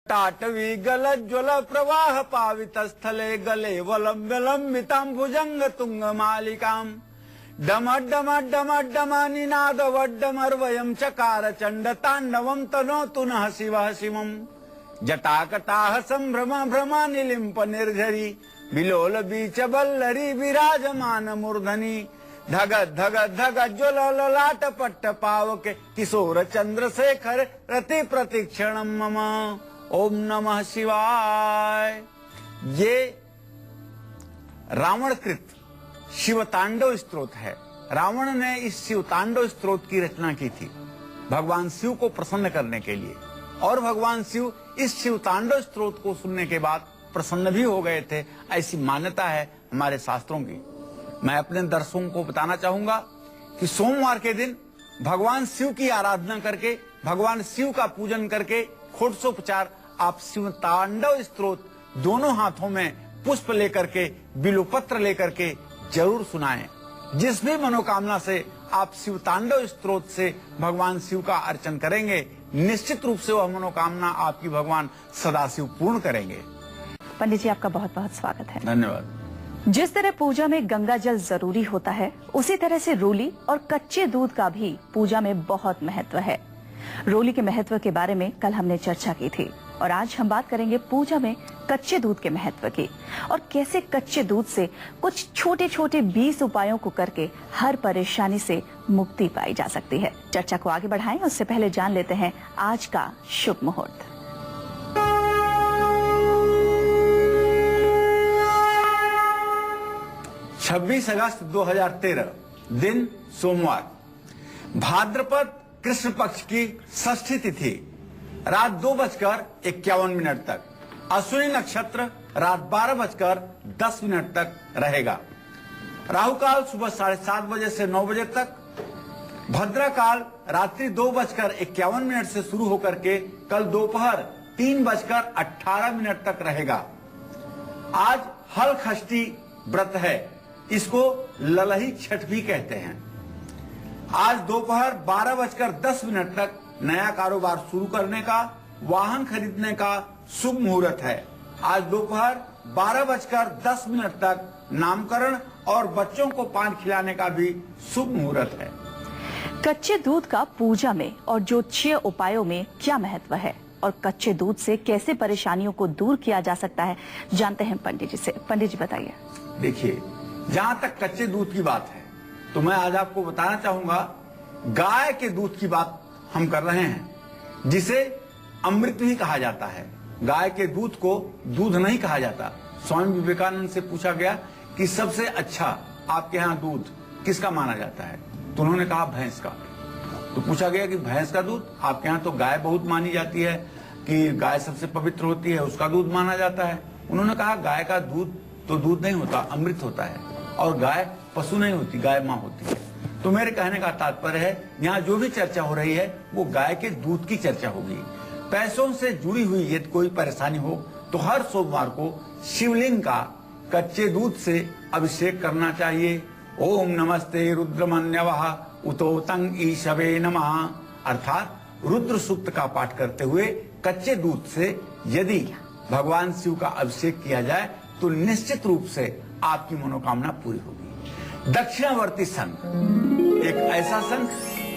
टाटवी गलज्ज्वल प्रवाह पावित स्थले गले वलम्बितां भुजंग तुंग मालिकाम डम डम डम डम निनाद वड्डमर्वयं चकार चंड तांडवं तनोतु नः शिवः शिवम् जटाकटाह संभ्रम भ्रमा निलिम्प निर्झरी बिलोल बीच बल्लरी विराजमान मूर्धनि धग धग धग ज्वल ललाट पट्ट पावके किशोर चंद्रशेखर रति प्रतिक्षणम मम। ओम नमः शिवाय। ये रावणकृत शिव तांडव स्तोत्र है। रावण ने इस शिव तांडव स्तोत्र की रचना की थी भगवान शिव को प्रसन्न करने के लिए, और भगवान शिव इस शिव तांडव स्तोत्र को सुनने के बाद प्रसन्न भी हो गए थे। ऐसी मान्यता है हमारे शास्त्रों की। मैं अपने दर्शकों को बताना चाहूंगा कि सोमवार के दिन भगवान शिव की आराधना करके, भगवान शिव का पूजन करके षोडशोपचार आप शिव तांडव स्तोत्र दोनों हाथों में पुष्प लेकर के, बिल्वपत्र लेकर के जरूर सुनाएं। जिस भी मनोकामना से आप शिव तांडव स्तोत्र से भगवान शिव का अर्चन करेंगे, निश्चित रूप से वह मनोकामना आपकी भगवान सदाशिव पूर्ण करेंगे। पंडित जी, आपका बहुत बहुत स्वागत है। धन्यवाद। जिस तरह पूजा में गंगा जल जरूरी होता है, उसी तरह से रोली और कच्चे दूध का भी पूजा में बहुत महत्व है। रोली के महत्व के बारे में कल हमने चर्चा की थी, और आज हम बात करेंगे पूजा में कच्चे दूध के महत्व की, और कैसे कच्चे दूध से कुछ छोटे छोटे 20 उपायों को करके हर परेशानी से मुक्ति पाई जा सकती है। चर्चा को आगे बढ़ाएं, उससे पहले जान लेते हैं आज का शुभ मुहूर्त। 26 अगस्त 2013 दिन सोमवार, भाद्रपद कृष्ण पक्ष की षष्ठी तिथि रात 2:51 तक, अश्विनी नक्षत्र रात 12:10 तक रहेगा। राहु काल सुबह 7:30 बजे से 9 बजे तक, भद्रा काल रात्रि 2:51 से शुरू होकर के कल दोपहर 3:18 तक रहेगा। आज हल खष्टी व्रत है, इसको ललही छठ भी कहते हैं। आज दोपहर 12:10 तक नया कारोबार शुरू करने का, वाहन खरीदने का शुभ मुहूर्त है। आज दोपहर 12:10 तक नामकरण और बच्चों को पान खिलाने का भी शुभ मुहूर्त है। कच्चे दूध का पूजा में और ज्योतिषीय उपायों में क्या महत्व है, और कच्चे दूध से कैसे परेशानियों को दूर किया जा सकता है, जानते हैं पंडित जी से। पंडित जी बताइए। देखिए, जहां तक कच्चे दूध की बात है तो मैं आज आपको बताना चाहूंगा, गाय के दूध की बात हम कर रहे हैं, जिसे अमृत भी कहा जाता है। गाय के दूध को दूध नहीं कहा जाता। स्वामी विवेकानंद से पूछा गया कि सबसे अच्छा आपके यहाँ दूध किसका माना जाता है, तो उन्होंने कहा भैंस का। तो पूछा गया कि भैंस का दूध, आपके यहाँ तो गाय बहुत मानी जाती है कि गाय सबसे पवित्र होती है, उसका दूध माना जाता है। उन्होंने कहा गाय का दूध तो दूध नहीं होता, अमृत होता है, और गाय पशु नहीं होती, गाय माँ होती है। तो मेरे कहने का तात्पर्य है, यहाँ जो भी चर्चा हो रही है वो गाय के दूध की चर्चा होगी। पैसों से जुड़ी हुई यदि कोई परेशानी हो तो हर सोमवार को शिवलिंग का कच्चे दूध से अभिषेक करना चाहिए। ओम नमस्ते रुद्रमन्यवः उतो तंग ईशवे नमः, अर्थात रुद्र सूक्त का पाठ करते हुए कच्चे दूध से यदि भगवान शिव का अभिषेक किया जाए तो निश्चित रूप से आपकी मनोकामना पूरी होगी। दक्षिणावर्ती शंख एक ऐसा शंख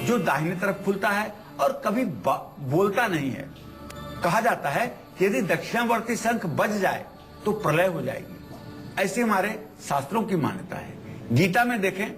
जो दाहिनी तरफ खुलता है और कभी बोलता नहीं है। कहा जाता है कि यदि दक्षिणावर्ती शंख बज जाए तो प्रलय हो जाएगी। ऐसे हमारे शास्त्रों की मान्यता है। गीता में देखें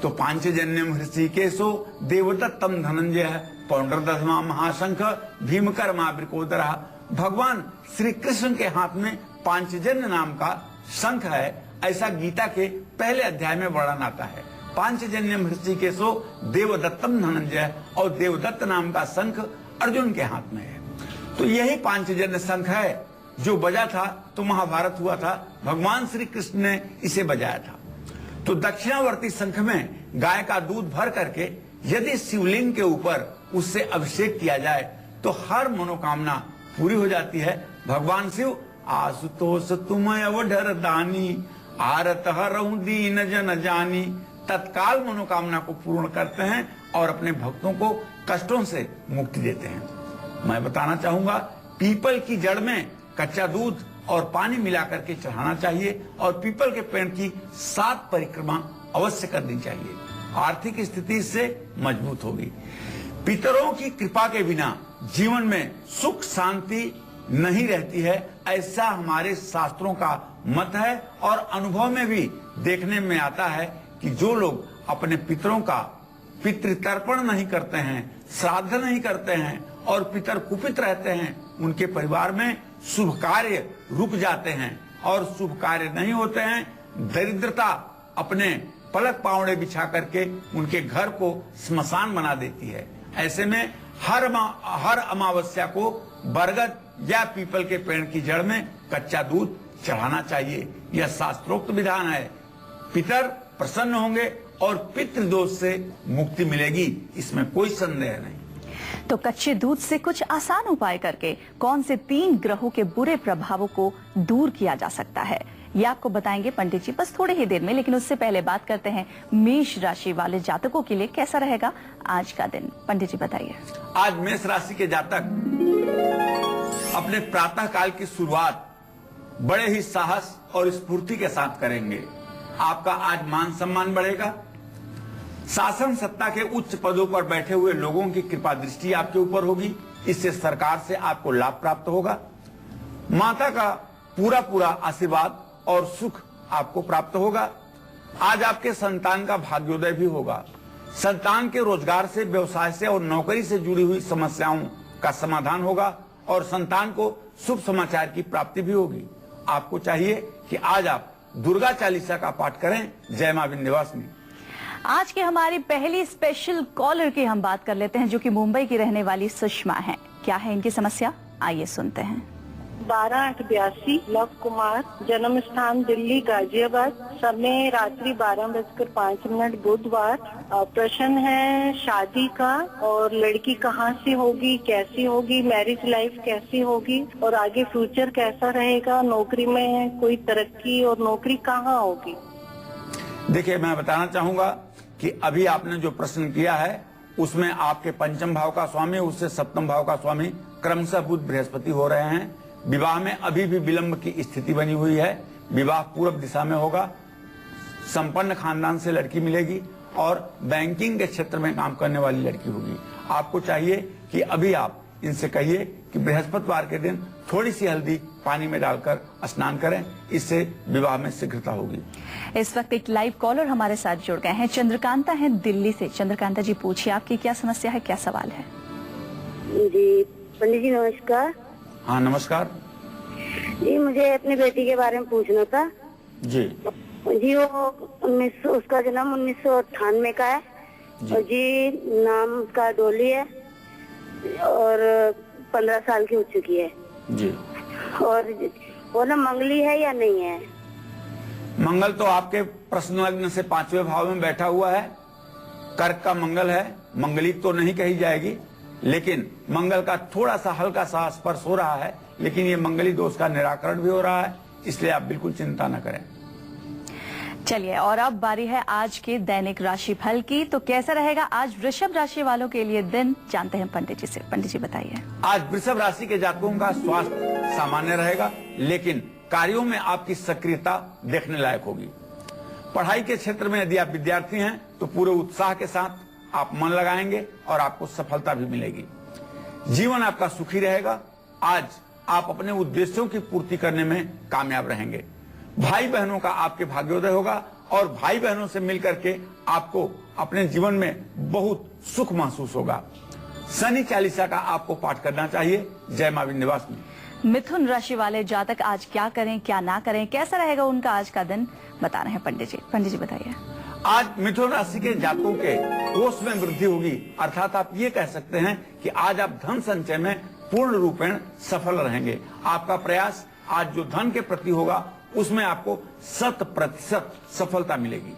तो पांचजन्यम हृषिकेशो देवदत्तम धनंजय पौंड्रदधमा महाशंख भीमकर्मा वृकोदरा। भगवान श्री कृष्ण के हाथ में पांचजन्य नाम का शंख है, ऐसा गीता के पहले अध्याय में वर्णन आता है। पांचजन्यम हृषिकेशो देवदत्तम धनंजय, और देवदत्त नाम का शंख अर्जुन के हाथ में है। तो यही पांचजन्य शंख है जो बजा था तो महाभारत हुआ था, भगवान श्री कृष्ण ने इसे बजाया था। तो दक्षिणावर्ती शंख में गाय का दूध भर करके यदि शिवलिंग के ऊपर उससे अभिषेक किया जाए तो हर मनोकामना पूरी हो जाती है। भगवान शिव आशुतोष तुम अवढर दानी, आरत हरहु दीन जन जानी, तत्काल मनोकामना को पूर्ण करते हैं और अपने भक्तों को कष्टों से मुक्ति देते हैं। मैं बताना चाहूंगा पीपल की जड़ में कच्चा दूध और पानी मिलाकर के चढ़ाना चाहिए और पीपल के पेड़ की 7 परिक्रमा अवश्य करनी चाहिए। आर्थिक स्थिति इससे मजबूत होगी। पितरों की कृपा के बिना जीवन में सुख शांति नहीं रहती है, ऐसा हमारे शास्त्रों का मत है और अनुभव में भी देखने में आता है कि जो लोग अपने पितरों का पितृतर्पण नहीं करते हैं, श्राद्ध नहीं करते हैं और पितर कुपित रहते हैं, उनके परिवार में शुभ कार्य रुक जाते हैं और शुभ कार्य नहीं होते हैं। दरिद्रता अपने पलक पावड़े बिछा करके उनके घर को स्मशान बना देती है। ऐसे में हर अमावस्या को बरगद या पीपल के पेड़ की जड़ में कच्चा दूध चढ़ाना चाहिए। यह शास्त्रोक्त विधान है। पितर प्रसन्न होंगे और पितृदोष से मुक्ति मिलेगी, इसमें कोई संदेह नहीं। तो कच्चे दूध से कुछ आसान उपाय करके कौन से 3 ग्रहों के बुरे प्रभावों को दूर किया जा सकता है, ये आपको बताएंगे पंडित जी बस थोड़ी ही देर में। लेकिन उससे पहले बात करते हैं मेष राशि वाले जातकों के लिए कैसा रहेगा आज का दिन। पंडित जी बताइए। आज मेष राशि के जातक अपने प्रातः काल की शुरुआत बड़े ही साहस और स्फूर्ति के साथ करेंगे। आपका आज मान सम्मान बढ़ेगा। शासन सत्ता के उच्च पदों पर बैठे हुए लोगों की कृपा दृष्टि आपके ऊपर होगी, इससे सरकार से आपको लाभ प्राप्त होगा। माता का पूरा आशीर्वाद और सुख आपको प्राप्त होगा। आज आपके संतान का भाग्योदय भी होगा। संतान के रोजगार से, व्यवसाय से और नौकरी से जुड़ी हुई समस्याओं का समाधान होगा और संतान को शुभ समाचार की प्राप्ति भी होगी। आपको चाहिए कि आज आप दुर्गा चालीसा का पाठ करें। जय मां विंध्यवासिनी। आज की हमारी पहली स्पेशल कॉलर की हम बात कर लेते हैं, जो कि मुंबई की रहने वाली सुषमा हैं। क्या है इनकी समस्या, आइए सुनते हैं। 12/8/82 लव कुमार, जन्म स्थान दिल्ली गाजियाबाद, समय रात्रि 12:05 बुधवार। प्रश्न है शादी का और लड़की कहाँ से होगी, कैसी होगी, मैरिज लाइफ कैसी होगी और आगे फ्यूचर कैसा रहेगा, नौकरी में कोई तरक्की और नौकरी कहाँ होगी। देखिए, मैं बताना चाहूंगा कि अभी आपने जो प्रश्न किया है उसमें आपके पंचम भाव का स्वामी, उससे सप्तम भाव का स्वामी क्रमशः बुध बृहस्पति हो रहे हैं। विवाह में अभी भी विलंब की स्थिति बनी हुई है। विवाह पूर्व दिशा में होगा। संपन्न खानदान से लड़की मिलेगी और बैंकिंग के क्षेत्र में काम करने वाली लड़की होगी। आपको चाहिए कि अभी आप इनसे कहिए कि बृहस्पतिवार के दिन थोड़ी सी हल्दी पानी में डालकर स्नान करें, इससे विवाह में शीघ्रता होगी। इस वक्त एक लाइव कॉलर हमारे साथ जुड़ गए हैं। चंद्रकांता है दिल्ली से। चंद्रकांता जी पूछिए, आपकी क्या समस्या है, क्या सवाल है। जी पंडित जी नमस्कार। हाँ नमस्कार जी, मुझे अपनी बेटी के बारे में पूछना था। जी वो उसका जन्म 1998 का है और जी नाम उसका डोली है और 15 साल की हो चुकी है जी। और वो ना मंगली है या नहीं है। मंगल तो आपके प्रश्न लग्न से 5वें भाव में बैठा हुआ है। कर्क का मंगल है। मंगली तो नहीं कही जाएगी, लेकिन मंगल का थोड़ा सा हल्का सा स्पर्श हो रहा है, लेकिन ये मंगली दोष का निराकरण भी हो रहा है, इसलिए आप बिल्कुल चिंता न करें। चलिए, और अब बारी है आज के दैनिक राशि फल की। तो कैसा रहेगा आज वृषभ राशि वालों के लिए दिन, जानते हैं पंडित जी से। पंडित जी बताइए। आज वृषभ राशि के जातकों का स्वास्थ्य सामान्य रहेगा, लेकिन कार्यों में आपकी सक्रियता देखने लायक होगी। पढ़ाई के क्षेत्र में यदि आप विद्यार्थी हैं तो पूरे उत्साह के साथ आप मन लगाएंगे और आपको सफलता भी मिलेगी। जीवन आपका सुखी रहेगा। आज आप अपने उद्देश्यों की पूर्ति करने में कामयाब रहेंगे। भाई बहनों का आपके भाग्योदय होगा और भाई बहनों से मिलकर के आपको अपने जीवन में बहुत सुख महसूस होगा। शनि चालीसा का आपको पाठ करना चाहिए। जय मां विंध्यवासिनी। मिथुन राशि वाले जातक आज क्या करें क्या ना करें, कैसा रहेगा उनका आज का दिन, बता रहे हैं पंडित जी। पंडित जी बताइए। आज मिथुन राशि के जातकों के कोष में वृद्धि होगी, अर्थात आप ये कह सकते हैं कि आज आप धन संचय में पूर्ण रूपेण सफल रहेंगे। आपका प्रयास आज जो धन के प्रति होगा उसमें आपको 100% सफलता मिलेगी।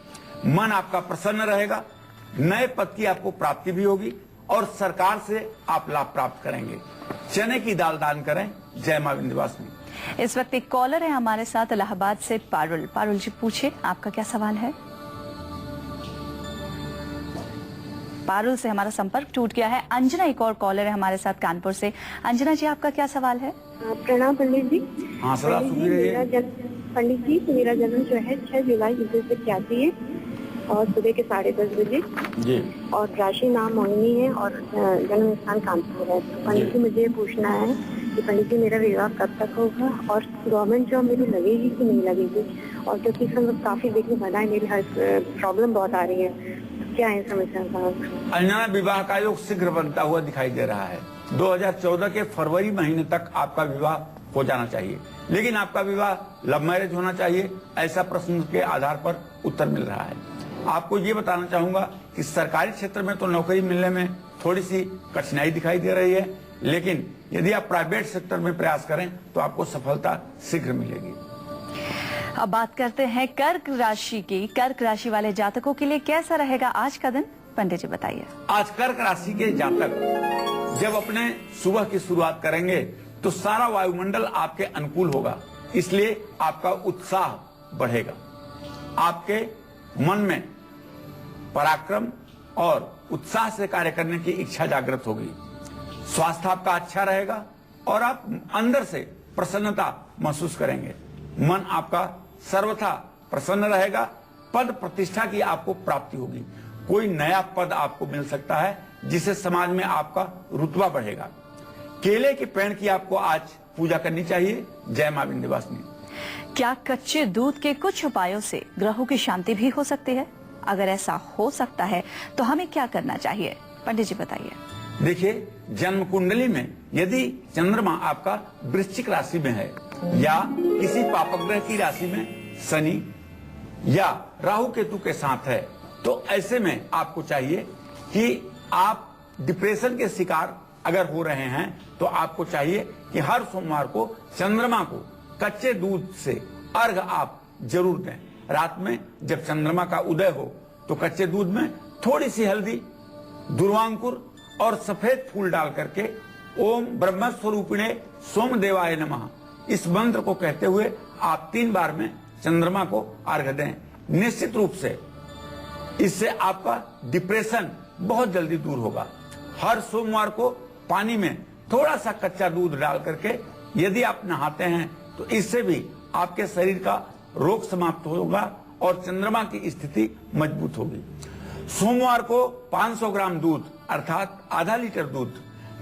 मन आपका प्रसन्न रहेगा। नए पद की आपको प्राप्ति भी होगी और सरकार से आप लाभ प्राप्त करेंगे। चने की दाल दान करें। जय मां विंध्यवासिनी। इस वक्त एक कॉलर है हमारे साथ इलाहाबाद से, पारुल। पारुल जी पूछिए, आपका क्या सवाल है। पारुल से हमारा संपर्क टूट गया है। अंजना एक और कॉलर है हमारे साथ कानपुर से। अंजना जी, आपका क्या सवाल है? प्रणाम पंडित जी। हाँ सर, आप सुन रही हैं? पंडित जी, मेरा जन्म जो है 6 जुलाई 1981 है और सुबह के 10:30 बजे जी। और राशि नाम मोहिनी है और जन्म स्थान कानपुर है। पंडित जी, मुझे पूछना है कि पंडित जी मेरा विवाह कब तक होगा और गवर्नमेंट जॉब मेरी लगेगी कि नहीं लगेगी, और क्योंकि सब काफी देखने बना है, मेरी हर प्रॉब्लम बहुत आ रही है, क्या है समस्या का? अंजना, विवाह का योग शीघ्र बनता हुआ दिखाई दे रहा है। 2014 के फरवरी महीने तक आपका विवाह हो जाना चाहिए, लेकिन आपका विवाह लव मैरिज होना चाहिए, ऐसा प्रश्न के आधार पर उत्तर मिल रहा है। आपको ये बताना चाहूंगा कि सरकारी क्षेत्र में तो नौकरी मिलने में थोड़ी सी कठिनाई दिखाई दे रही है, लेकिन यदि आप प्राइवेट सेक्टर में प्रयास करें तो आपको सफलता शीघ्र मिलेगी। अब बात करते हैं कर्क राशि की। कर्क राशि वाले जातकों के लिए कैसा रहेगा आज का दिन? पंडित जी बताइए। आज कर्क राशि के जातक जब अपने सुबह की शुरुआत करेंगे तो सारा वायुमंडल आपके अनुकूल होगा, इसलिए आपका उत्साह बढ़ेगा। आपके मन में पराक्रम और उत्साह से कार्य करने की इच्छा जागृत होगी। स्वास्थ्य आपका अच्छा रहेगा और आप अंदर से प्रसन्नता महसूस करेंगे। मन आपका सर्वथा प्रसन्न रहेगा। पद प्रतिष्ठा की आपको प्राप्ति होगी। कोई नया पद आपको मिल सकता है जिससे समाज में आपका रुतबा बढ़ेगा। केले के पेड़ की आपको आज पूजा करनी चाहिए। जय मां विंध्यवासिनी। क्या कच्चे दूध के कुछ उपायों से ग्रहों की शांति भी हो सकती है? अगर ऐसा हो सकता है तो हमें क्या करना चाहिए? पंडित जी बताइए। देखिए, जन्म कुंडली में यदि चंद्रमा आपका वृश्चिक राशि में है या किसी पापग्रह की राशि में शनि या राहु केतु के साथ है, तो ऐसे में आपको चाहिए कि आप डिप्रेशन के शिकार अगर हो रहे हैं तो आपको चाहिए कि हर सोमवार को चंद्रमा को कच्चे दूध से अर्घ आप जरूर दें। रात में जब चंद्रमा का उदय हो तो कच्चे दूध में थोड़ी सी हल्दी, दुर्वांकुर और सफेद फूल डाल करके ओम ब्रह्म स्वरूपिणे सोमदेवाय नमः इस मंत्र को कहते हुए आप 3 बार में चंद्रमा को अर्घ दें। निश्चित रूप से इससे आपका डिप्रेशन बहुत जल्दी दूर होगा। हर सोमवार को पानी में थोड़ा सा कच्चा दूध डाल करके यदि आप नहाते हैं तो इससे भी आपके शरीर का रोग समाप्त होगा और चंद्रमा की स्थिति मजबूत होगी। सोमवार को 500 ग्राम दूध अर्थात आधा लीटर दूध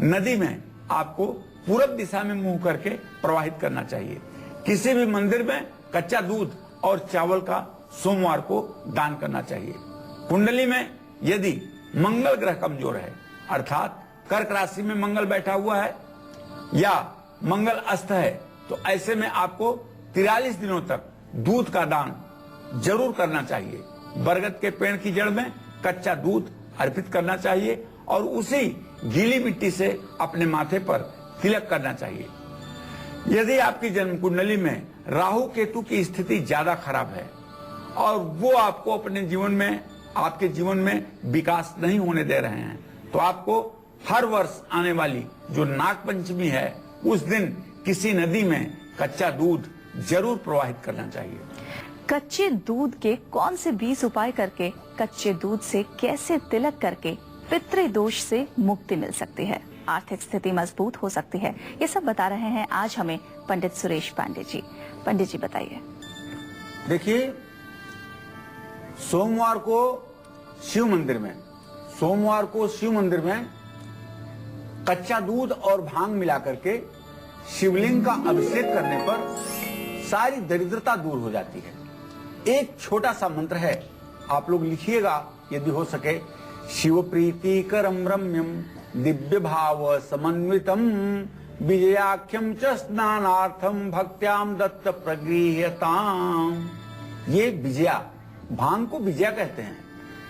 नदी में आपको पूरब दिशा में मुंह करके प्रवाहित करना चाहिए। किसी भी मंदिर में कच्चा दूध और चावल का सोमवार को दान करना चाहिए। कुंडली में यदि मंगल ग्रह कमजोर है अर्थात कर्क राशि में मंगल बैठा हुआ है या मंगल अस्त है, तो ऐसे में आपको 43 दिनों तक दूध का दान जरूर करना चाहिए। बरगद के पेड़ की जड़ में कच्चा दूध अर्पित करना चाहिए और उसी गीली मिट्टी से अपने माथे पर तिलक करना चाहिए। यदि आपकी जन्म कुंडली में राहु केतु की स्थिति ज्यादा खराब है और वो आपको अपने जीवन में आपके जीवन में विकास नहीं होने दे रहे हैं, तो आपको हर वर्ष आने वाली जो नाग पंचमी है उस दिन किसी नदी में कच्चा दूध जरूर प्रवाहित करना चाहिए। कच्चे दूध के कौन से 20 उपाय करके कच्चे दूध से कैसे तिलक करके पितृदोष से मुक्ति मिल सकती है, आर्थिक स्थिति मजबूत हो सकती है, ये सब बता रहे हैं आज हमें पंडित सुरेश पांडे जी। पंडित जी बताइए। देखिए, सोमवार को शिव मंदिर में कच्चा दूध और भांग मिला करके शिवलिंग का अभिषेक करने पर सारी दरिद्रता दूर हो जाती है। एक छोटा सा मंत्र है, आप लोग लिखिएगा यदि हो सके। शिव प्रीति करम रम्यम दिव्य भाव समन्वितम विजयाख्यम च स्नानार्थम भक्त्याम दत्त प्रगृह्यताम। ये विजया, भांग को विजया कहते हैं।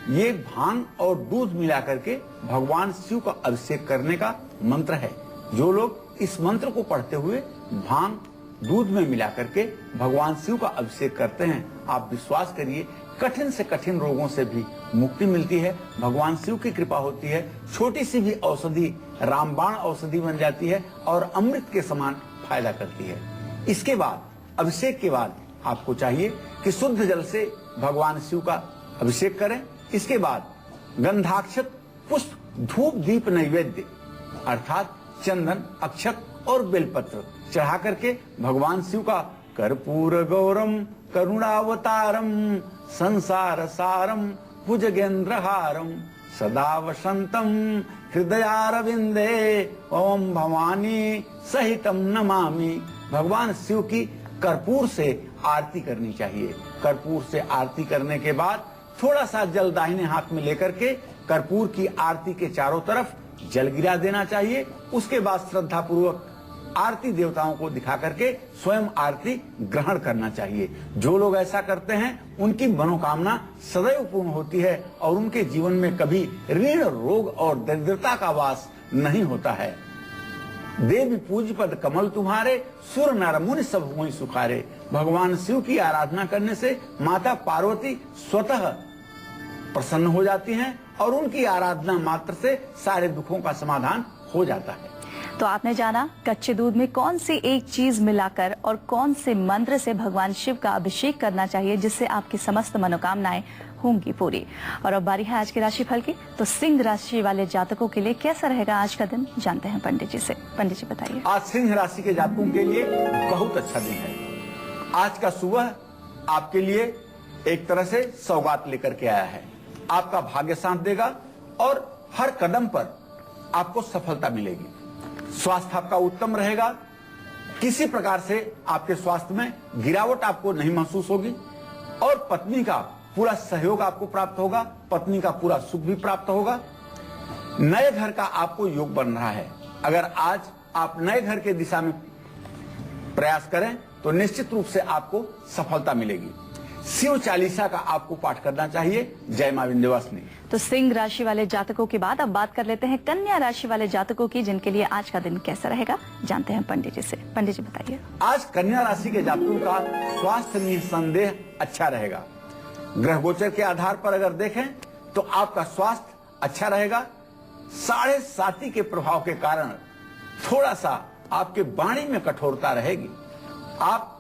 ये भांग और दूध मिला करके भगवान शिव का अभिषेक करने का मंत्र है। जो लोग इस मंत्र को पढ़ते हुए भांग दूध में मिला करके भगवान शिव का अभिषेक करते हैं, आप विश्वास करिए कठिन से कठिन रोगों से भी मुक्ति मिलती है। भगवान शिव की कृपा होती है। छोटी सी भी औषधि रामबाण औषधि बन जाती है और अमृत के समान फायदा करती है। इसके बाद अभिषेक के बाद आपको चाहिए कि शुद्ध जल से भगवान शिव का अभिषेक करें। इसके बाद गंधाक्षत पुष्प धूप दीप नैवेद्य अर्थात चंदन अक्षत और बेलपत्र चढ़ा करके भगवान शिव का कर्पूर गौरम करुणावतारम संसार सारम भुजगेंद्रहारम सदा वसंतम हृदयारविंदे ओम भवानी सहितम नमामि। भगवान शिव की कर्पूर से आरती करनी चाहिए। कर्पूर से आरती करने के बाद थोड़ा सा जल दाहिने हाथ में लेकर के कर्पूर की आरती के चारों तरफ जल गिरा देना चाहिए। उसके बाद श्रद्धा पूर्वक आरती देवताओं को दिखा करके स्वयं आरती ग्रहण करना चाहिए। जो लोग ऐसा करते हैं उनकी मनोकामना सदैव पूर्ण होती है और उनके जीवन में कभी ऋण रोग और दरिद्रता का वास नहीं होता है। देवी पूज पद कमल तुम्हारे सुर नर मुनि सब हुए सुखारे। भगवान शिव की आराधना करने से माता पार्वती स्वतः प्रसन्न हो जाती हैं और उनकी आराधना मात्र से सारे दुखों का समाधान हो जाता है। तो आपने जाना कच्चे दूध में कौन सी एक चीज मिलाकर और कौन से मंत्र से भगवान शिव का अभिषेक करना चाहिए जिससे आपकी समस्त मनोकामनाएं होंगी पूरी। और अब बारी है आज की राशिफल की। तो सिंह राशि वाले जातकों के लिए कैसा रहेगा आज का दिन, जानते हैं पंडित जी से। पंडित जी बताइए। आज सिंह राशि के जातकों के लिए बहुत अच्छा दिन है। आज का सुबह आपके लिए एक तरह से सौगात लेकर के आया है। आपका भाग्य साथ देगा और हर कदम पर आपको सफलता मिलेगी। स्वास्थ्य आपका उत्तम रहेगा। किसी प्रकार से आपके स्वास्थ्य में गिरावट आपको नहीं महसूस होगी और पत्नी का पूरा सहयोग आपको प्राप्त होगा। पत्नी का पूरा सुख भी प्राप्त होगा। नए घर का आपको योग बन रहा है। अगर आज आप नए घर के दिशा में प्रयास करें तो निश्चित रूप से आपको सफलता मिलेगी। शिव चालीसा का आपको पाठ करना चाहिए। जय मां विंध्यवासिनी। तो सिंह राशि वाले जातकों के बाद अब बात कर लेते हैं कन्या राशि वाले जातकों की, जिनके लिए आज का दिन कैसा रहेगा, जानते हैं पंडित जी से। पंडित जी बताइए। आज कन्या राशि के जातकों का स्वास्थ्य निसंदेह अच्छा रहेगा। ग्रह गोचर के आधार पर अगर देखें तो आपका स्वास्थ्य अच्छा रहेगा। 7.5 के प्रभाव के कारण थोड़ा सा आपके वाणी में कठोरता रहेगी। आप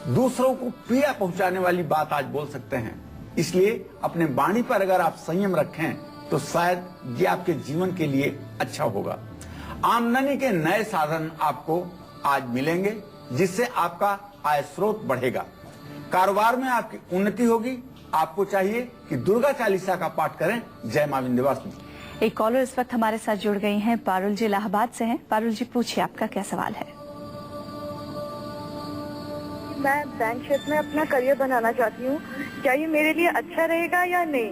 दूसरों को पीड़ा पहुंचाने वाली बात आज बोल सकते हैं। इसलिए अपने वाणी पर अगर आप संयम रखें तो शायद ये आपके जीवन के लिए अच्छा होगा। आमदनी के नए साधन आपको आज मिलेंगे जिससे आपका आय स्रोत बढ़ेगा। कारोबार में आपकी उन्नति होगी। आपको चाहिए कि दुर्गा चालीसा का पाठ करें। जय मां विंध्यवासिनी। एक कॉलर इस वक्त हमारे साथ जुड़ गई हैं। पारुल जी इलाहाबाद से हैं। पारुल जी पूछिए, आपका क्या सवाल है। मैं बैंक क्षेत्र में अपना करियर बनाना चाहती हूँ, क्या ये मेरे लिए अच्छा रहेगा या नहीं?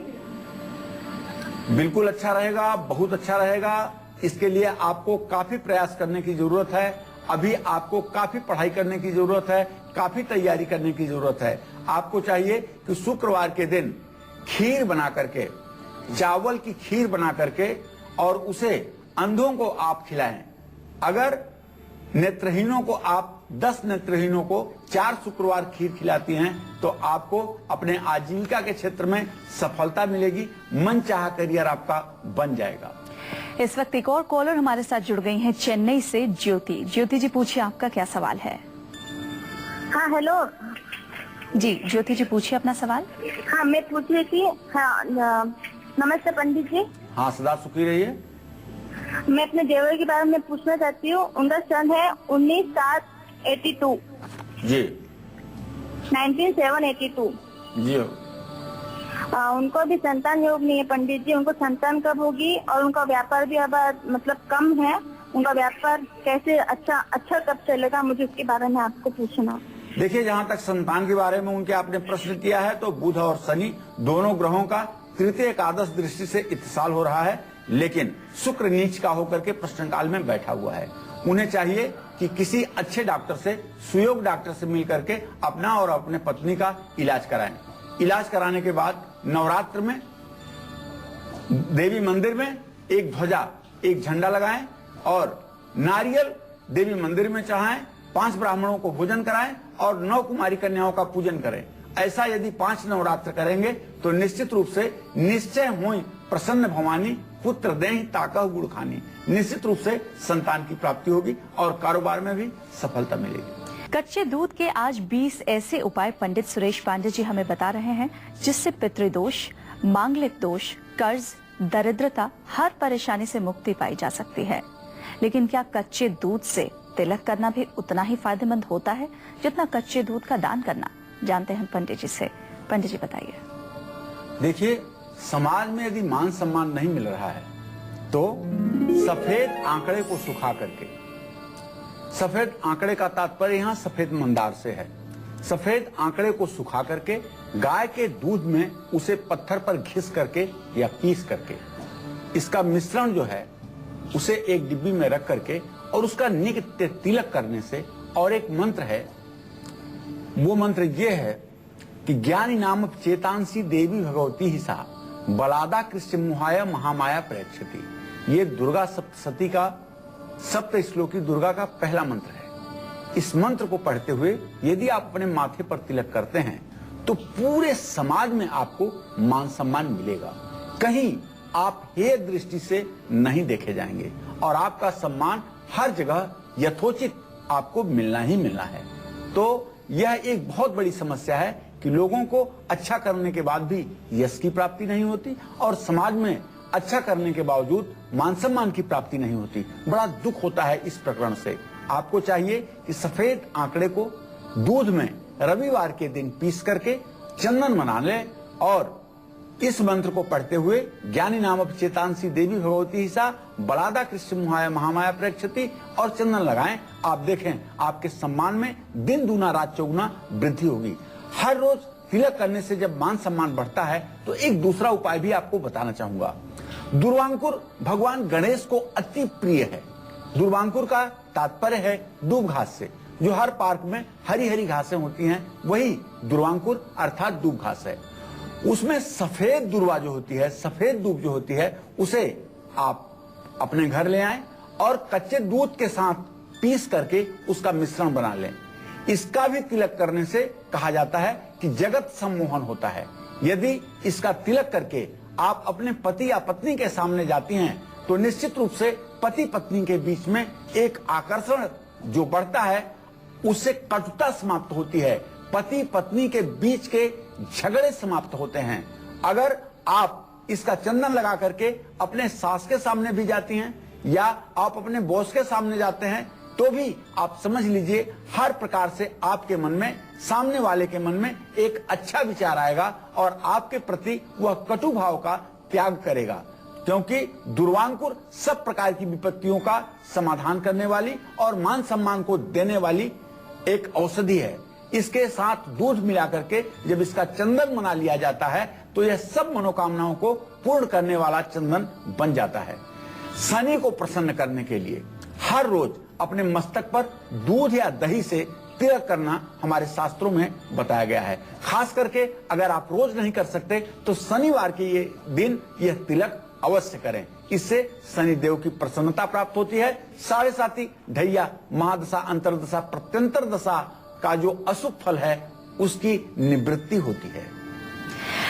बिल्कुल अच्छा रहेगा, बहुत अच्छा रहेगा। इसके लिए आपको काफी प्रयास करने की जरूरत है। अभी आपको काफी पढ़ाई करने की जरूरत है, काफी तैयारी करने की जरूरत है। आपको चाहिए कि शुक्रवार के दिन खीर बना करके, चावल की खीर बना करके और उसे अंधों को आप खिलाएं। अगर नेत्रहीनों को आप 10 नेत्रहीनों को 4 शुक्रवार खीर खिलाती हैं तो आपको अपने आजीविका के क्षेत्र में सफलता मिलेगी। मनचाहा करियर आपका बन जाएगा। इस वक्त एक और कॉलर हमारे साथ जुड़ गई हैं चेन्नई से, ज्योति। ज्योति जी पूछिए, आपका क्या सवाल है। हाँ हेलो जी ज्योति जी पूछिए अपना सवाल। हाँ मैं पूछ रही थी। हाँ नमस्ते पंडित जी। हाँ सदा सुखी रहिए। मैं अपने देवर के बारे में पूछना चाहती हूँ। उनका सन है 19/7/82 जी 19/7/82। जी उनको भी संतान योग नहीं है पंडित जी। उनको संतान कब होगी और उनका व्यापार भी अब मतलब कम है। उनका व्यापार कैसे अच्छा कब चलेगा, मुझे उसके बारे में आपको पूछना। देखिए, जहाँ तक संतान के बारे में उनके आपने प्रश्न किया है तो बुध और शनि दोनों ग्रहों का तृतीय एकादश दृष्टि से इत्तिसाल हो रहा है, लेकिन शुक्र नीच का होकर के प्रश्न काल में बैठा हुआ है। उन्हें चाहिए कि किसी अच्छे डॉक्टर से, सुयोग डॉक्टर से मिल करके अपना और अपने पत्नी का इलाज कराएं। इलाज कराने के बाद नवरात्र में देवी मंदिर में एक ध्वजा, एक झंडा लगाएं और नारियल देवी मंदिर में चढ़ाएं। 5 ब्राह्मणों को भोजन कराएं और 9 कुमारी कन्याओं का पूजन करें। ऐसा यदि 5 नवरात्र करेंगे तो निश्चित रूप से निश्चय हुई प्रसन्न भवानी पुत्र देहि ताकह गुड़ खानी। निश्चित रूप से संतान की प्राप्ति होगी और कारोबार में भी सफलता मिलेगी। कच्चे दूध के आज 20 ऐसे उपाय पंडित सुरेश पांडे जी हमें बता रहे हैं जिससे पितृदोष, मांगलिक दोष, कर्ज, दरिद्रता, हर परेशानी से मुक्ति पाई जा सकती है। लेकिन क्या कच्चे दूध से तिलक करना भी उतना ही फायदेमंद होता है जितना कच्चे दूध का दान करना? जानते हैं पंडित जी से। पंडित जी बताइए। देखिए, समाज में यदि मान सम्मान नहीं मिल रहा है तो सफेद आंकड़े को सुखा करके, सफेद आंकड़े का तात्पर्य यहाँ सफेद मंदार से है, सफेद आंकड़े को सुखा करके गाय के दूध में उसे पत्थर पर घिस करके या पीस करके इसका मिश्रण जो है उसे एक डिब्बी में रख करके और उसका नित्य तिलक करने से, और एक मंत्र है, वो मंत्र ये है कि ज्ञानी नाम चेतांसी देवी भगवती ही सा बलादा कृष्ण मुहाय महामाया प्रेक्षति। ये दुर्गा सप्तशती का सप्त श्लोकी दुर्गा का पहला मंत्र है। इस मंत्र को पढ़ते हुए यदि आप अपने माथे पर तिलक करते हैं तो पूरे समाज में आपको मान सम्मान मिलेगा। कहीं आप हेय दृष्टि से नहीं देखे जाएंगे और आपका सम्मान हर जगह यथोचित आपको मिलना ही मिलना है। तो यह एक बहुत बड़ी समस्या है कि लोगों को अच्छा करने के बाद भी यश की प्राप्ति नहीं होती और समाज में अच्छा करने के बावजूद मान सम्मान की प्राप्ति नहीं होती। बड़ा दुख होता है इस प्रकरण से। आपको चाहिए कि सफेद आंकड़े को दूध में रविवार के दिन पीस करके चंदन बना ले और इस मंत्र को पढ़ते हुए ज्ञानी नाम चेतांसी देवी भगवती ही सा बलादा कृष्ण मुहाय महामाया प्रेक्षति और चंदन लगाएं। आप देखें आपके सम्मान में दिन दूना रात चौगुना वृद्धि होगी। हर रोज तिलक करने से जब मान सम्मान बढ़ता है तो एक दूसरा उपाय भी आपको बताना चाहूंगा। दुर्वांकुर भगवान गणेश को अति प्रिय है। दुर्वांकुर का तात्पर्य है दूब घास से। जो हर पार्क में हरी हरी घासें होती हैं वही दुर्वांकुर अर्थात दूब घास है। उसमें सफेद दुर्वा जो होती है, सफेद दूब जो होती है, उसे आप अपने घर ले आएं और कच्चे दूध के साथ पीस करके उसका मिश्रण बना लें। इसका भी तिलक करने से कहा जाता है कि जगत सम्मोहन होता है। यदि इसका तिलक करके आप अपने पति या पत्नी के सामने जाती हैं तो निश्चित रूप से पति पत्नी के बीच में एक आकर्षण जो बढ़ता है उससे कटुता समाप्त होती है। पति पत्नी के बीच के झगड़े समाप्त होते हैं। अगर आप इसका चंदन लगा करके अपने सास के सामने भी जाती हैं या आप अपने बॉस के सामने जाते हैं तो भी आप समझ लीजिए हर प्रकार से आपके मन में, सामने वाले के मन में एक अच्छा विचार आएगा और आपके प्रति वह कटु भाव का त्याग करेगा। क्योंकि दुर्वांकुर सब प्रकार की विपत्तियों का समाधान करने वाली और मान सम्मान को देने वाली एक औषधि है। इसके साथ दूध मिला करके जब इसका चंदन बना लिया जाता है तो यह सब मनोकामनाओं को पूर्ण करने वाला चंदन बन जाता है। शनि को प्रसन्न करने के लिए हर रोज अपने मस्तक पर दूध या दही से तिलक करना हमारे शास्त्रों में बताया गया है। खास करके अगर आप रोज नहीं कर सकते तो शनिवार के ये दिन यह तिलक अवश्य करें। इससे शनिदेव की प्रसन्नता प्राप्त होती है। साढ़े साथी ढैया महादशा अंतरदशा प्रत्यंतर दशा का जो अशुभ फल है उसकी निवृत्ति होती है।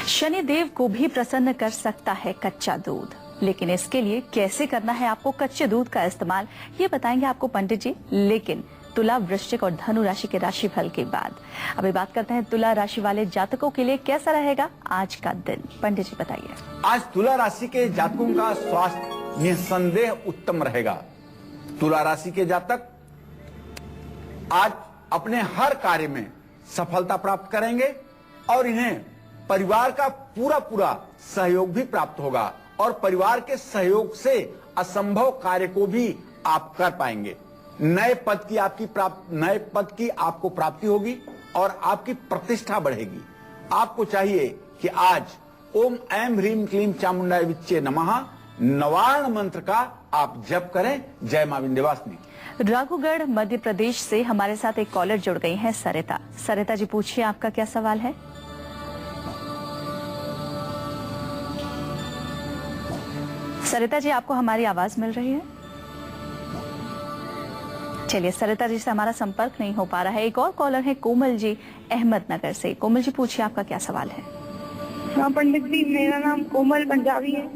शनिदेव को भी प्रसन्न कर सकता है कच्चा दूध, लेकिन इसके लिए कैसे करना है आपको कच्चे दूध का इस्तेमाल, ये बताएंगे आपको पंडित जी। लेकिन तुला, वृश्चिक और धनु राशि के राशिफल के बाद अभी बात करते हैं तुला राशि वाले जातकों के लिए कैसा रहेगा आज का दिन। पंडित जी बताइए। आज तुला राशि के जातकों का स्वास्थ्य निसंदेह उत्तम रहेगा। तुला राशि के जातक आज अपने हर कार्य में सफलता प्राप्त करेंगे और इन्हें परिवार का पूरा सहयोग भी प्राप्त होगा और परिवार के सहयोग से असंभव कार्य को भी आप कर पाएंगे। नए पद की आपको प्राप्ति होगी और आपकी प्रतिष्ठा बढ़ेगी। आपको चाहिए कि आज ओम ऐं ह्रीं क्लीं चामुंडाय विच्चे नमः नवार्ण मंत्र का आप जप करें। जय मां विंध्यवासिनी। राघुगढ़ मध्य प्रदेश से हमारे साथ एक कॉलर जुड़ गई हैं, सरिता। सरिता जी पूछिए, आपका क्या सवाल है? सरिता जी, आपको हमारी आवाज मिल रही है? चलिए, सरिता जी से हमारा संपर्क नहीं हो पा रहा है। एक और कॉलर है कोमल जी अहमदनगर से। कोमल जी पूछिए, आपका क्या सवाल है? हाँ पंडित जी, मेरा नाम कोमल पंजाबी है।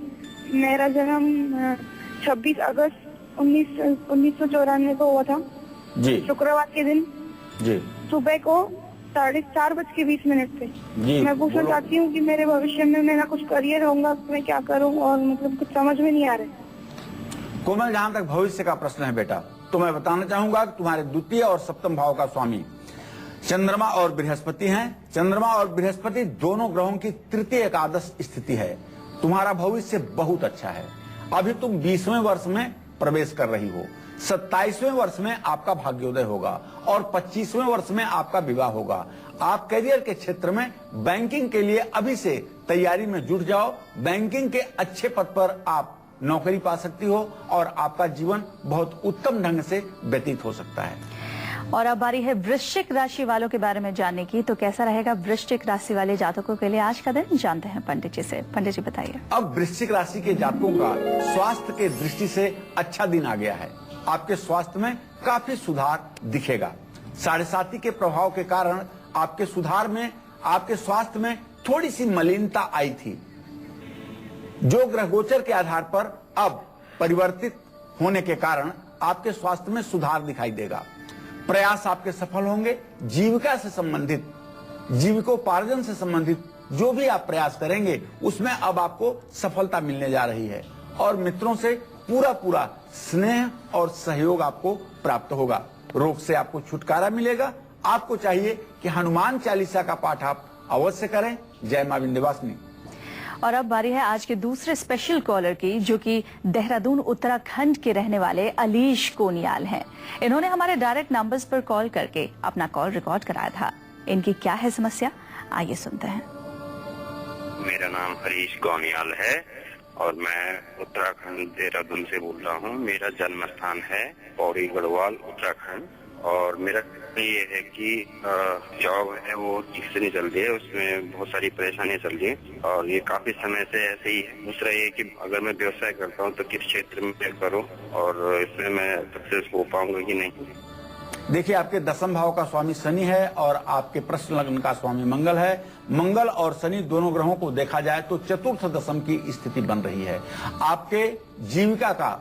मेरा जन्म 26 अगस्त 1994 को हुआ था जी। शुक्रवार के दिन जी। सुबह को 4:20 पे। जी, मैं पूछना बोलो। चाहती हूँ कि मेरे भविष्य में मेरा कुछ करियर होगा, मैं क्या करूँ, और मतलब कुछ समझ में नहीं आ रहा है। कोमल, जहां तक भविष्य का प्रश्न है बेटा, तो मैं बताना चाहूंगा कि तुम्हारे द्वितीय और सप्तम भाव का स्वामी चंद्रमा और बृहस्पति हैं। चंद्रमा और बृहस्पति दोनों ग्रहों की तृतीय एकादश स्थिति है। तुम्हारा भविष्य बहुत अच्छा है। अभी तुम 20वें वर्ष में प्रवेश कर रही हो। 27वें वर्ष में आपका भाग्योदय होगा और 25वें वर्ष में आपका विवाह होगा। आप करियर के क्षेत्र में बैंकिंग के लिए अभी से तैयारी में जुट जाओ। बैंकिंग के अच्छे पद पर आप नौकरी पा सकती हो और आपका जीवन बहुत उत्तम ढंग से व्यतीत हो सकता है। और अब बारी है वृश्चिक राशि वालों के बारे में जानने की। तो कैसा रहेगा वृश्चिक राशि वाले जातकों के लिए आज का दिन, जानते हैं पंडित जी से। पंडित जी बताइए। अब वृश्चिक राशि के जातकों का स्वास्थ्य के दृष्टि से अच्छा दिन आ गया है। आपके स्वास्थ्य में काफी सुधार दिखेगा। 7.5 के प्रभाव के कारण आपके सुधार में, आपके स्वास्थ्य में थोड़ी सी मलिनता आई थी, जो ग्रह गोचर के आधार पर अब परिवर्तित होने के कारण आपके स्वास्थ्य में सुधार दिखाई देगा। प्रयास आपके सफल होंगे। जीविका से संबंधित, जीविकोपार्जन से संबंधित जो भी आप प्रयास करेंगे उसमें अब आपको सफलता मिलने जा रही है और मित्रों से पूरा स्नेह और सहयोग आपको प्राप्त होगा। रोग से आपको छुटकारा मिलेगा। आपको चाहिए कि हनुमान चालीसा का पाठ आप अवश्य करें। जय मां विंध्यवासिनी। और अब बारी है आज के दूसरे स्पेशल कॉलर की, जो कि देहरादून उत्तराखंड के रहने वाले अलीश कोनियाल हैं। इन्होंने हमारे डायरेक्ट नंबर्स पर कॉल करके अपना कॉल रिकॉर्ड कराया था। इनकी क्या है समस्या, आइए सुनते हैं। मेरा नाम अलीश कोनियाल है और मैं उत्तराखंड देहरादून से बोल रहा हूँ। मेरा जन्म स्थान है पौड़ी गढ़वाल उत्तराखंड और मेरा ये है कि जॉब है वो ठीक से नहीं चल रही है, उसमें बहुत सारी परेशानियां चल रही है और ये काफी समय से ऐसे ही है। दूसरा ये कि अगर मैं व्यवसाय करता हूँ तो किस क्षेत्र में करूँ और इसमें मैं सक्सेस हो पाऊंगा कि नहीं। देखिए, आपके 10वें भाव का स्वामी शनि है और आपके प्रश्न लग्न का स्वामी मंगल है। मंगल और शनि दोनों ग्रहों को देखा जाए तो चतुर्थ दशम की स्थिति बन रही है। आपके जीविका का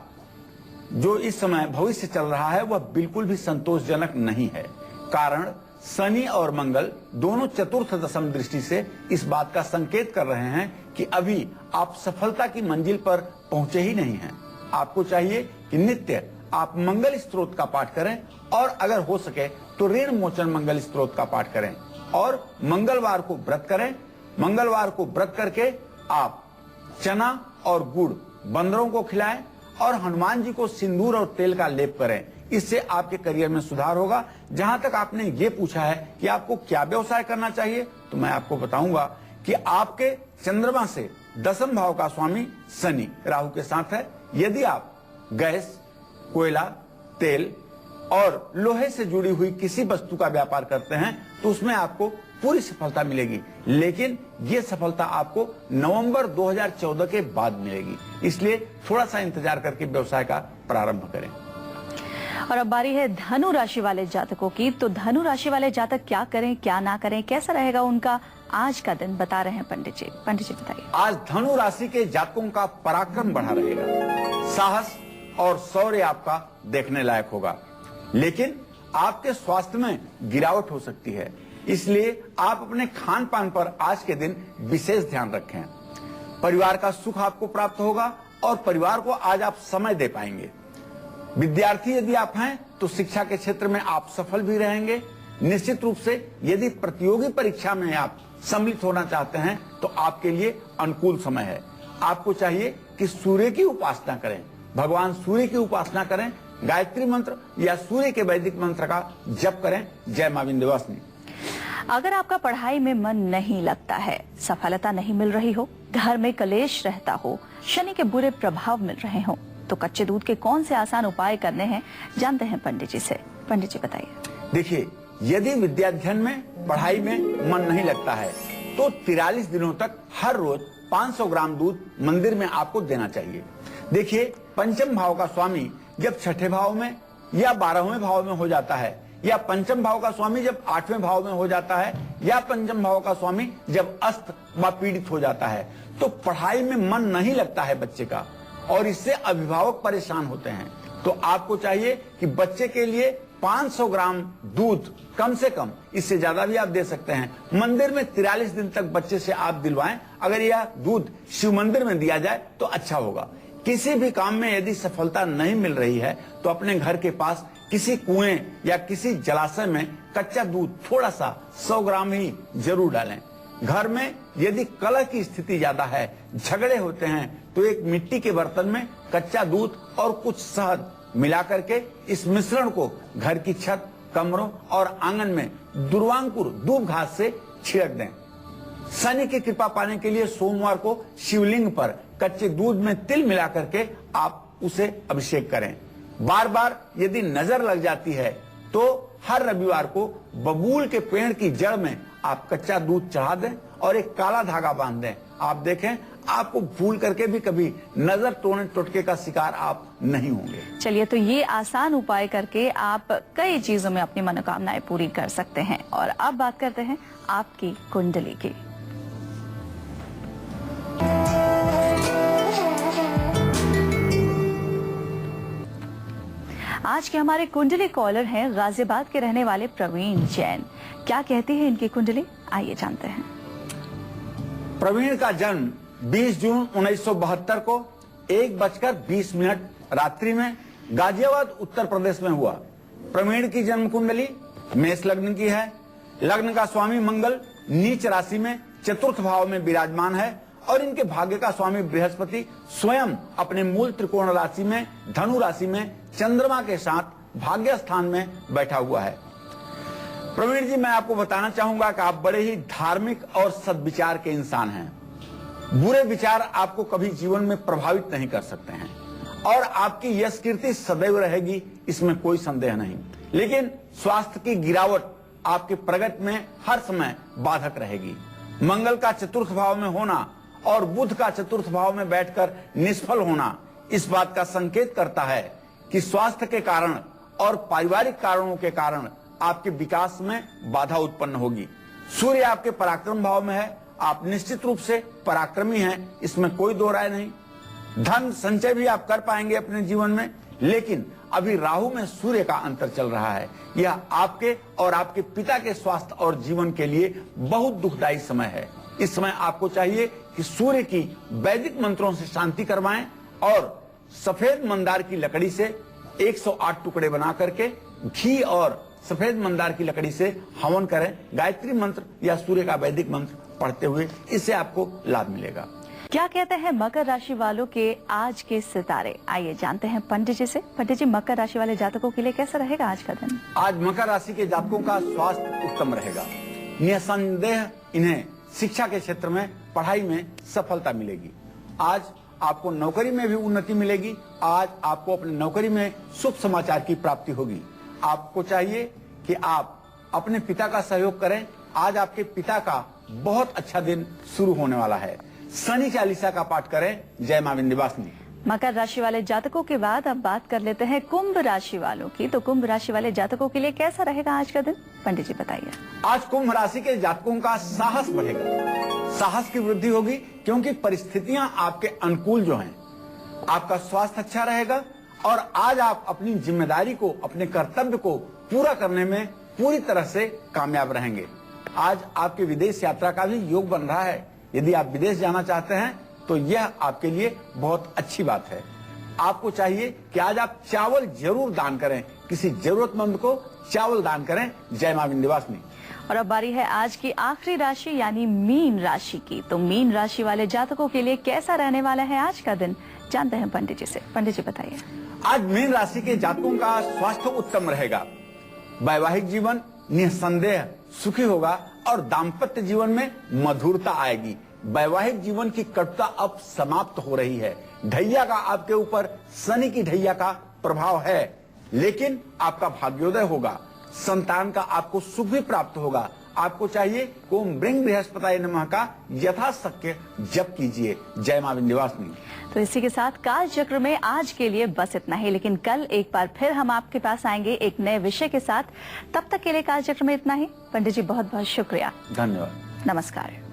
जो इस समय भविष्य चल रहा है वह बिल्कुल भी संतोषजनक नहीं है। कारण शनि और मंगल दोनों चतुर्थ दशम दृष्टि से इस बात का संकेत कर रहे हैं कि अभी आप सफलता की मंजिल पर पहुंचे ही नहीं हैं। आपको चाहिए कि नित्य आप मंगल स्तोत्र का पाठ करें और अगर हो सके तो ऋण मोचन मंगल स्तोत्र का पाठ करें और मंगलवार को व्रत करें। मंगलवार को व्रत करके आप चना और गुड़ बंदरों को खिलाएं और हनुमान जी को सिंदूर और तेल का लेप करें। इससे आपके करियर में सुधार होगा। जहां तक आपने ये पूछा है कि आपको क्या व्यवसाय करना चाहिए, तो मैं आपको बताऊंगा कि आपके चंद्रमा से 10वें भाव का स्वामी शनि राहु के साथ है। यदि आप गैस, कोयला, तेल और लोहे से जुड़ी हुई किसी वस्तु का व्यापार करते हैं तो उसमें आपको पूरी सफलता मिलेगी, लेकिन ये सफलता आपको नवंबर 2014 के बाद मिलेगी। इसलिए थोड़ा सा इंतजार करके व्यवसाय का प्रारंभ करें। और अब बारी है धनु राशि वाले जातकों की। तो धनु राशि वाले जातक क्या करें, क्या ना करें, कैसा रहेगा उनका आज का दिन, बता रहे हैं पंडित जी। पंडित जी बताइए। आज धनु राशि के जातकों का पराक्रम बढ़ा रहेगा। साहस और शौर्य आपका देखने लायक होगा, लेकिन आपके स्वास्थ्य में गिरावट हो सकती है। इसलिए आप अपने खान पान पर आज के दिन विशेष ध्यान रखें। परिवार का सुख आपको प्राप्त होगा और परिवार को आज आप समय दे पाएंगे। विद्यार्थी यदि आप हैं तो शिक्षा के क्षेत्र में आप सफल भी रहेंगे। निश्चित रूप से यदि प्रतियोगी परीक्षा में आप सम्मिलित होना चाहते हैं तो आपके लिए अनुकूल समय है। आपको चाहिए कि सूर्य की उपासना करें, भगवान सूर्य की उपासना करें, गायत्री मंत्र या सूर्य के वैदिक मंत्र का जप करें। जय मां विंध्यवासिनी। अगर आपका पढ़ाई में मन नहीं लगता है, सफलता नहीं मिल रही हो, घर में कलेश रहता हो, शनि के बुरे प्रभाव मिल रहे हो, तो कच्चे दूध के कौन से आसान उपाय करने हैं, जानते हैं पंडित जी से। पंडित जी बताइए। देखिए, यदि विद्याध्ययन में, पढ़ाई में मन नहीं लगता है तो 43 दिनों तक हर रोज 500 ग्राम दूध मंदिर में आपको देना चाहिए। देखिए, पंचम भाव का स्वामी जब छठे भाव में या 12वें भाव में हो जाता है, या पंचम भाव का स्वामी जब 8वें भाव में हो जाता है, या पंचम भाव का स्वामी जब अस्त व पीड़ित हो जाता है, तो पढ़ाई में मन नहीं लगता है बच्चे का और इससे अभिभावक परेशान होते हैं। तो आपको चाहिए कि बच्चे के लिए 500 ग्राम दूध कम से कम, इससे ज्यादा भी आप दे सकते हैं। मंदिर में 43 दिन तक बच्चे से आप दिलवाएं। अगर यह दूध शिव मंदिर में दिया जाए तो अच्छा होगा। किसी भी काम में यदि सफलता नहीं मिल रही है तो अपने घर के पास किसी कुएं या किसी जलाशय में कच्चा दूध थोड़ा सा 100 ग्राम ही जरूर डालें। घर में यदि कलह की स्थिति ज्यादा है, झगड़े होते हैं, तो एक मिट्टी के बर्तन में कच्चा दूध और कुछ शहद मिला करके इस मिश्रण को घर की छत, कमरों और आंगन में दुर्वांकुर दूब घास से छिड़क दें। शनि की कृपा पाने के लिए सोमवार को शिवलिंग पर कच्चे दूध में तिल मिला करके आप उसे अभिषेक करें। बार बार यदि नजर लग जाती है तो हर रविवार को बबूल के पेड़ की जड़ में आप कच्चा दूध चढ़ा दें और एक काला धागा बांध दें। आप देखें, आपको भूल करके भी कभी नजर तोड़ने टोटके का शिकार आप नहीं होंगे। चलिए, तो ये आसान उपाय करके आप कई चीजों में अपनी मनोकामनाएं पूरी कर सकते हैं। और अब बात करते हैं आपकी कुंडली की। आज के हमारे कुंडली कॉलर हैं गाजियाबाद के रहने वाले प्रवीण जैन। क्या कहती है इनकी कुंडली, आइए जानते हैं। प्रवीण का जन्म 20 जून 1972 को 1:20 रात्रि में गाजियाबाद उत्तर प्रदेश में हुआ। प्रवीण की जन्म कुंडली मेष लग्न की है। लग्न का स्वामी मंगल नीच राशि में चतुर्थ भाव में विराजमान है और इनके भाग्य का स्वामी बृहस्पति स्वयं अपने मूल त्रिकोण राशि में धनु राशि में चंद्रमा के साथ भाग्य स्थान में बैठा हुआ है। प्रवीण जी, मैं आपको बताना चाहूंगा कि आप बड़े ही धार्मिक और सद्विचार के इंसान हैं। बुरे विचार आपको कभी जीवन में प्रभावित नहीं कर सकते हैं और आपकी यश कीर्ति सदैव रहेगी, इसमें कोई संदेह नहीं। लेकिन स्वास्थ्य की गिरावट आपके प्रगति में हर समय बाधक रहेगी। मंगल का चतुर्थ भाव में होना और बुध का चतुर्थ भाव में बैठकर निष्फल होना इस बात का संकेत करता है कि स्वास्थ्य के कारण और पारिवारिक कारणों के कारण आपके विकास में बाधा उत्पन्न होगी। सूर्य आपके पराक्रम भाव में है। आप निश्चित रूप से पराक्रमी हैं, इसमें कोई दो राय नहीं। धन संचय भी आप कर पाएंगे अपने जीवन में, लेकिन अभी राहु में सूर्य का अंतर चल रहा है। यह आपके और आपके पिता के स्वास्थ्य और जीवन के लिए बहुत दुखदायी समय है। इस समय आपको चाहिए कि सूर्य की वैदिक मंत्रों से शांति करवाएं और सफेद मंदार की लकड़ी से 108 टुकड़े बना करके घी और सफेद मंदार की लकड़ी से हवन करें। गायत्री मंत्र या सूर्य का वैदिक मंत्र पढ़ते हुए, इससे आपको लाभ मिलेगा। क्या कहते हैं मकर राशि वालों के आज के सितारे, आइए जानते हैं पंडित जी से। पंडित जी, मकर राशि वाले जातकों के लिए कैसा रहेगा आज का दिन? आज मकर राशि के जातकों का स्वास्थ्य उत्तम रहेगा। निसंदेह इन्हें शिक्षा के क्षेत्र में, पढ़ाई में सफलता मिलेगी। आज आपको नौकरी में भी उन्नति मिलेगी। आज आपको अपनी नौकरी में शुभ समाचार की प्राप्ति होगी। आपको चाहिए कि आप अपने पिता का सहयोग करें। आज आपके पिता का बहुत अच्छा दिन शुरू होने वाला है। शनि चालीसा का पाठ करें। जय मां विंध्यवासिनी। मकर राशि वाले जातकों के बाद अब बात कर लेते हैं कुंभ राशि वालों की। तो कुंभ राशि वाले जातकों के लिए कैसा रहेगा आज का दिन, पंडित जी बताइए। आज कुंभ राशि के जातकों का साहस बढ़ेगा, साहस की वृद्धि होगी, क्योंकि परिस्थितियां आपके अनुकूल जो हैं। आपका स्वास्थ्य अच्छा रहेगा और आज आप अपनी जिम्मेदारी को, अपने कर्तव्य को पूरा करने में पूरी तरह से कामयाब रहेंगे। आज आपके विदेश यात्रा का भी योग बन रहा है। यदि आप विदेश जाना चाहते हैं तो यह आपके लिए बहुत अच्छी बात है। आपको चाहिए कि आज आप चावल जरूर दान करें, किसी जरूरतमंद को चावल दान करें। जय मां विंध्यवासिनी। और अब बारी है आज की आखिरी राशि यानी मीन राशि की। तो मीन राशि वाले जातकों के लिए कैसा रहने वाला है आज का दिन, जानते हैं पंडित जी से। पंडित जी बताइए। आज मीन राशि के जातकों का स्वास्थ्य उत्तम रहेगा। वैवाहिक जीवन निसंदेह सुखी होगा और दाम्पत्य जीवन में मधुरता आएगी। वैवाहिक जीवन की कटुता अब समाप्त हो रही है। ढैया का आपके ऊपर शनि की ढैया का प्रभाव है, लेकिन आपका भाग्योदय होगा। संतान का आपको सुख भी प्राप्त होगा। आपको चाहिए ओम ब्रिंग बृहस्पताय नमः का यथाशक्य जप कीजिए। जय मां विंध्यवासिनी। तो इसी के साथ काल चक्र में आज के लिए बस इतना ही, लेकिन कल एक बार फिर हम आपके पास आएंगे एक नए विषय के साथ। तब तक के लिए काल चक्र में इतना ही। पंडित जी बहुत बहुत शुक्रिया। धन्यवाद। नमस्कार।